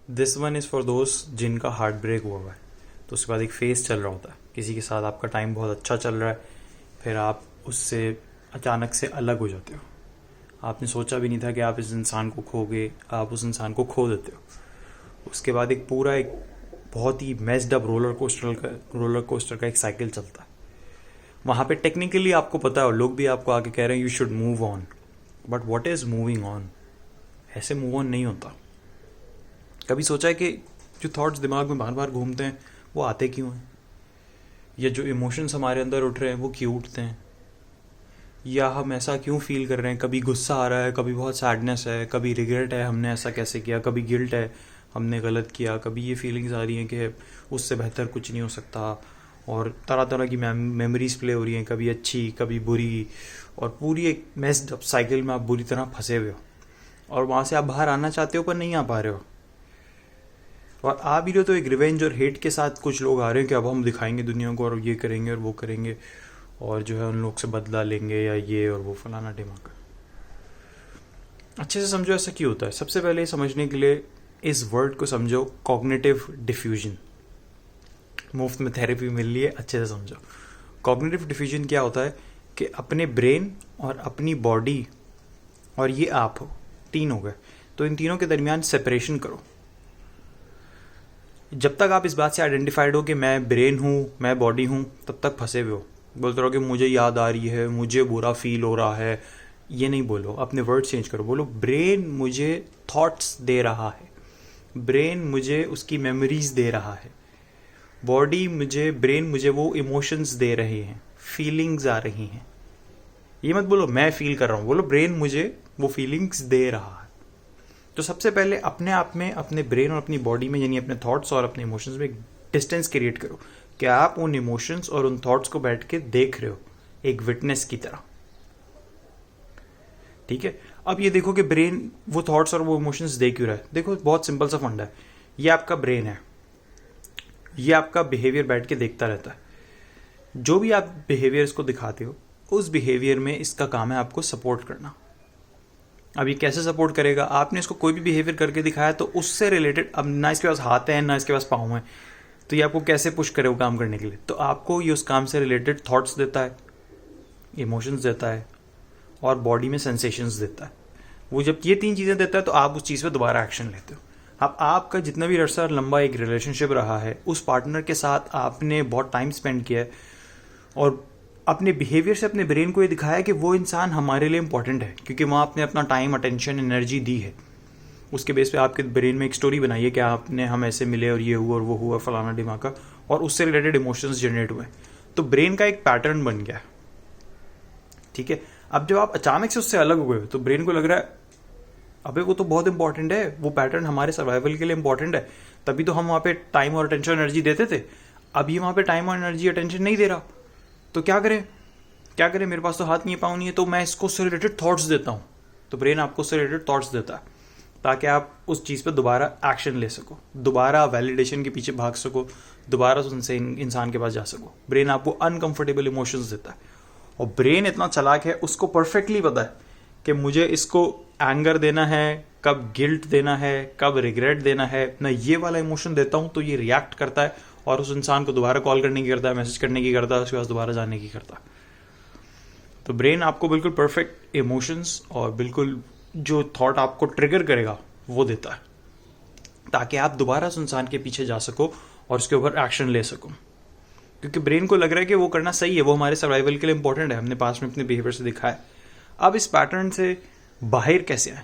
This one is for दोस्त जिनका heart break हुआ है, तो उसके बाद एक फेस चल रहा होता है, किसी के साथ आपका टाइम बहुत अच्छा चल रहा है, फिर आप उससे अचानक से अलग हो जाते हो। आपने सोचा भी नहीं था कि आप इस इंसान को खोगे, आप उस इंसान को खो देते हो। उसके बाद एक बहुत ही मेस्ड अप रोलर कोस्टर का एक साइकिल चलता है। वहाँ पे टेक्निकली आपको पता है और लोग भी आपको आके कह रहे हैं you should move on, but what is moving on? ऐसे मूव ऑन नहीं होता। कभी सोचा है कि जो थॉट्स दिमाग में बार बार घूमते हैं वो आते क्यों हैं, या जो इमोशंस हमारे अंदर उठ रहे हैं वो क्यों उठते हैं, या हम ऐसा क्यों फील कर रहे हैं? कभी गुस्सा आ रहा है, कभी बहुत सैडनेस है, कभी रिग्रेट है हमने ऐसा कैसे किया, कभी गिल्ट है हमने गलत किया, कभी ये फीलिंग्स आ रही हैं कि उससे बेहतर कुछ नहीं हो सकता, और तरह तरह की मेमोरीज प्ले हो रही हैं, कभी अच्छी कभी बुरी, और पूरी एक मेस्ड अप साइकिल में आप बुरी तरह फंसे हुए हो और वहाँ से आप बाहर आना चाहते हो पर नहीं आ पा रहे हो। और आ भी रहे हो तो एक रिवेंज और हेट के साथ कुछ लोग आ रहे हैं कि अब हम दिखाएंगे दुनिया को और ये करेंगे और वो करेंगे और जो है उन लोग से बदला लेंगे या ये और वो फलाना ढिमाका। अच्छे से समझो ऐसा क्यों होता है। सबसे पहले समझने के लिए इस वर्ड को समझो, कॉग्निटिव डिफ्यूजन। मुफ्त में थेरेपी मिल रही है, अच्छे से समझो। कॉग्निटिव डिफ्यूजन क्या होता है कि अपने ब्रेन और अपनी बॉडी और ये आप हो, तीन हो गए, तो इन तीनों के दरमियान सेपरेशन करो। जब तक आप इस बात से आइडेंटिफाइड हो कि मैं ब्रेन हूँ, मैं बॉडी हूँ, तब तक फंसे हुए हो। बोलते रहो कि मुझे याद आ रही है, मुझे बुरा फील हो रहा है, ये नहीं बोलो, अपने वर्ड चेंज करो। बोलो ब्रेन मुझे थॉट्स दे रहा है, ब्रेन मुझे उसकी मेमोरीज दे रहा है, ब्रेन मुझे वो इमोशंस दे रहे हैं, फीलिंग्स आ रही हैं। ये मत बोलो मैं फील कर रहा हूँ, बोलो ब्रेन मुझे वो फीलिंग्स दे रहा है। तो सबसे पहले अपने आप में, अपने ब्रेन और अपनी बॉडी में, यानी अपने थॉट्स और अपने इमोशंस में एक डिस्टेंस क्रिएट करो कि आप उन इमोशंस और उन थॉट्स को बैठ के देख रहे हो एक विटनेस की तरह। ठीक है, अब ये देखो कि ब्रेन वो थॉट्स और वो इमोशंस देख क्यों रहा है। देखो बहुत सिंपल सा फंडा है, ये आपका ब्रेन है, ये आपका बिहेवियर बैठ के देखता रहता है। जो भी आप बिहेवियर इसको दिखाते हो, उस बिहेवियर में इसका काम है आपको सपोर्ट करना। अब ये कैसे सपोर्ट करेगा? आपने इसको कोई भी बिहेवियर करके दिखाया तो उससे रिलेटेड, अब ना इसके पास हाथ है ना इसके पास पाँव है, तो ये आपको कैसे पुश करे वो काम करने के लिए? तो आपको ये उस काम से रिलेटेड थॉट्स देता है, इमोशंस देता है और बॉडी में सेंसेशंस देता है। वो जब ये तीन चीज़ें देता है तो आप उस चीज़ पे दोबारा एक्शन लेते हो। अब आपका जितना भी अरसा लंबा एक रिलेशनशिप रहा है, उस पार्टनर के साथ आपने बहुत टाइम स्पेंड किया है और अपने बिहेवियर से अपने ब्रेन को ये दिखाया कि वो इंसान हमारे लिए इंपॉर्टेंट है, क्योंकि वहाँ आपने अपना टाइम, अटेंशन, एनर्जी दी है। उसके बेस पे आपके ब्रेन में एक स्टोरी बनाई है कि आपने, हम ऐसे मिले और ये हुआ और वो हुआ फलाना ढिमाका, और उससे रिलेटेड इमोशंस जनरेट हुए। तो ब्रेन का एक पैटर्न बन गया। ठीक है, अब जब आप अचानक से उससे अलग हो गए तो ब्रेन को लग रहा है अबे वो तो बहुत इंपॉर्टेंट है, वो पैटर्न हमारे सर्वाइवल के लिए इंपॉर्टेंट है, तभी तो हम वहाँ पे टाइम और अटेंशन एनर्जी देते थे। अब ये वहाँ पे टाइम और एनर्जी अटेंशन नहीं दे रहा, तो क्या करें? मेरे पास तो हाथ नहीं है, पाँव नहीं है, तो मैं इसको उससे रिलेटेड थॉट्स देता हूँ। तो ब्रेन आपको उससे रिलेटेड थॉट्स देता है ताकि आप उस चीज़ पे दोबारा एक्शन ले सको, दोबारा वैलिडेशन के पीछे भाग सको, दोबारा उनसे इंसान के पास जा सको। ब्रेन आपको अनकंफर्टेबल इमोशंस देता है, और ब्रेन इतना चालाक है, उसको परफेक्टली पता है कि मुझे इसको एंगर देना है, कब गिल्ट देना है, कब रिग्रेट देना है। मैं ये वाला इमोशन देता हूँ तो ये रिएक्ट करता है और उस इंसान को दोबारा कॉल करने की करता है, मैसेज करने की करता है, उसके पास दोबारा जाने की करता है। तो ब्रेन आपको बिल्कुल परफेक्ट इमोशंस और बिल्कुल जो थॉट आपको ट्रिगर करेगा वो देता है, ताकि आप दोबारा उस इंसान के पीछे जा सको और उसके ऊपर एक्शन ले सको। क्योंकि ब्रेन को लग रहा है कि वो करना सही है, वो हमारे सर्वाइवल के लिए इंपॉर्टेंट है, हमने पास में अपने बिहेवियर से दिखा है। अब इस पैटर्न से बाहर कैसे आए?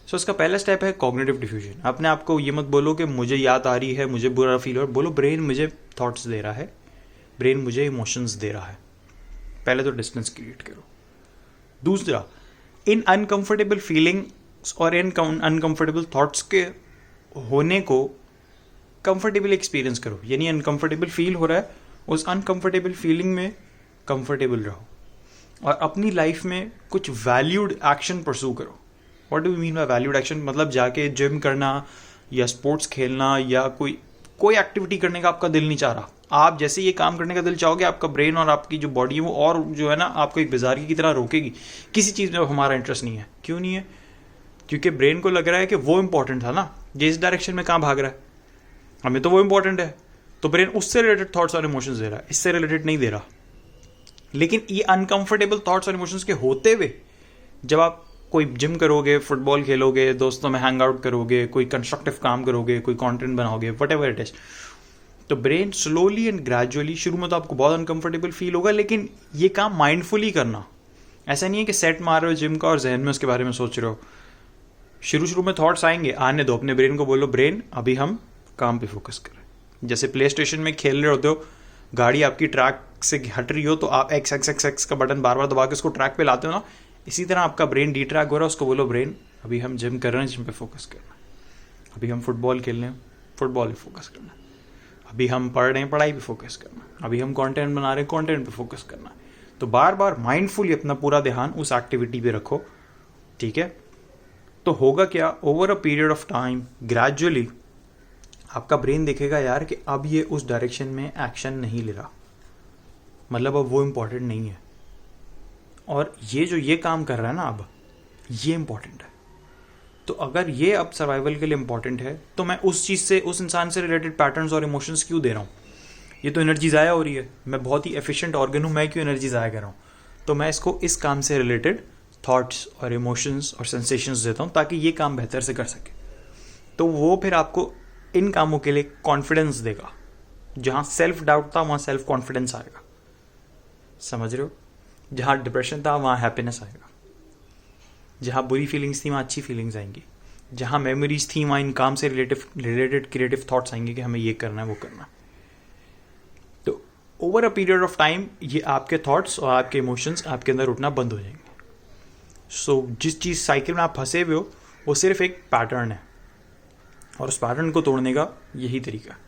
सो इसका पहला स्टेप है कॉग्निटिव डिफ्यूजन। अपने आप को ये मत बोलो कि मुझे याद आ रही है, मुझे बुरा फील हो रहा है, बोलो ब्रेन मुझे थॉट्स दे रहा है, ब्रेन मुझे इमोशंस दे रहा है। पहले तो डिस्टेंस क्रिएट करो। दूसरा, इन अनकंफर्टेबल फीलिंग्स और इन अनकंफर्टेबल थॉट्स के होने को कंफर्टेबल एक्सपीरियंस करो। यानी अनकंफर्टेबल फील हो रहा है, उस अनकंफर्टेबल फीलिंग में कंफर्टेबल रहो और अपनी लाइफ में कुछ वैल्यूड एक्शन परस्यू करो। What do you mean by valued action? मतलब जाके जिम करना या स्पोर्ट्स खेलना या कोई एक्टिविटी करने का आपका दिल नहीं चाह रहा, आप जैसे ये काम करने का दिल चाहोगे, आपका ब्रेन और आपकी जो बॉडी है वो और जो है ना आपको एक बेजारगी की तरह रोकेगी। किसी चीज़ में हमारा इंटरेस्ट नहीं है। क्यों नहीं है? क्योंकि ब्रेन को लग रहा है कि वो इंपॉर्टेंट था ना, ये इस डायरेक्शन में कहाँ भाग रहा है, हमें तो वो इंपॉर्टेंट है, तो ब्रेन उससे रिलेटेड थॉट्स और इमोशंस दे रहा है, इससे रिलेटेड नहीं दे रहा। लेकिन ये अनकंफर्टेबल थॉट्स और इमोशंस के होते हुए जब आप कोई जिम करोगे, फुटबॉल खेलोगे, दोस्तों में हैंग आउट करोगे, कोई कंस्ट्रक्टिव काम करोगे, कोई कंटेंट बनाओगे, वट एवर इट इज, तो ब्रेन स्लोली एंड ग्रेजुअली, शुरू में तो आपको बहुत अनकंफर्टेबल फील होगा, लेकिन ये काम माइंडफुली करना। ऐसा नहीं है कि सेट मार रहे हो जिम का और जहन में उसके बारे में सोच रहे हो। शुरू में थॉट्स आएंगे, आने दो, अपने ब्रेन को बोलो ब्रेन अभी हम काम पे फोकस करें। जैसे प्ले स्टेशन में खेल रहे होते हो, गाड़ी आपकी ट्रैक से हट रही हो तो आप एक्स एक्स एक्स एक्स का बटन बार बार दबा के उसको ट्रैक पे लाते हो ना, इसी तरह आपका ब्रेन डी ट्रैक हो रहा है, उसको बोलो ब्रेन अभी हम जिम कर रहे हैं, जिम पे फोकस करना है, अभी हम फुटबॉल खेल रहे हैं, फुटबॉल पे फोकस करना है, अभी हम पढ़ रहे हैं, पढ़ाई पे फोकस करना है, अभी हम कंटेंट बना रहे हैं, कंटेंट पे फोकस करना है। तो बार बार माइंडफुली अपना पूरा ध्यान उस एक्टिविटी पे रखो, ठीक है। तो होगा क्या, over a period of time gradually आपका ब्रेन देखेगा यार कि अब ये उस डायरेक्शन में एक्शन नहीं ले रहा, मतलब अब वो इम्पोर्टेंट नहीं है, और ये जो ये काम कर रहा है ना अब ये इम्पोर्टेंट है। तो अगर ये अब सर्वाइवल के लिए इम्पोर्टेंट है तो मैं उस चीज़ से, उस इंसान से रिलेटेड पैटर्न्स और इमोशंस क्यों दे रहा हूँ, ये तो एनर्जी ज़ाया हो रही है, मैं बहुत ही एफिशिएंट ऑर्गन हूँ, मैं क्यों एनर्जी ज़ाया कर रहा हूँ। तो मैं इसको इस काम से रिलेटेड थॉट्स और इमोशंस और सेंसेशंस देता हूँ ताकि ये काम बेहतर से कर सके। तो वो फिर आपको इन कामों के लिए कॉन्फिडेंस देगा, जहाँ सेल्फ डाउट था वहाँ सेल्फ कॉन्फिडेंस आएगा, समझ रहे हो। जहाँ डिप्रेशन था वहाँ हैप्पीनेस आएगा, जहाँ बुरी फीलिंग्स थी वहाँ अच्छी फीलिंग्स आएंगी, जहाँ मेमोरीज थी वहाँ इन काम से रिलेटेड क्रिएटिव थॉट्स आएंगे कि हमें ये करना है वो करना है। तो over a period of time ये आपके थॉट्स और आपके इमोशंस आपके अंदर उठना बंद हो जाएंगे। सो जिस चीज़ साइकिल में आप फंसे हुए हो वो सिर्फ एक पैटर्न है, और उस पैटर्न को तोड़ने का यही तरीका है।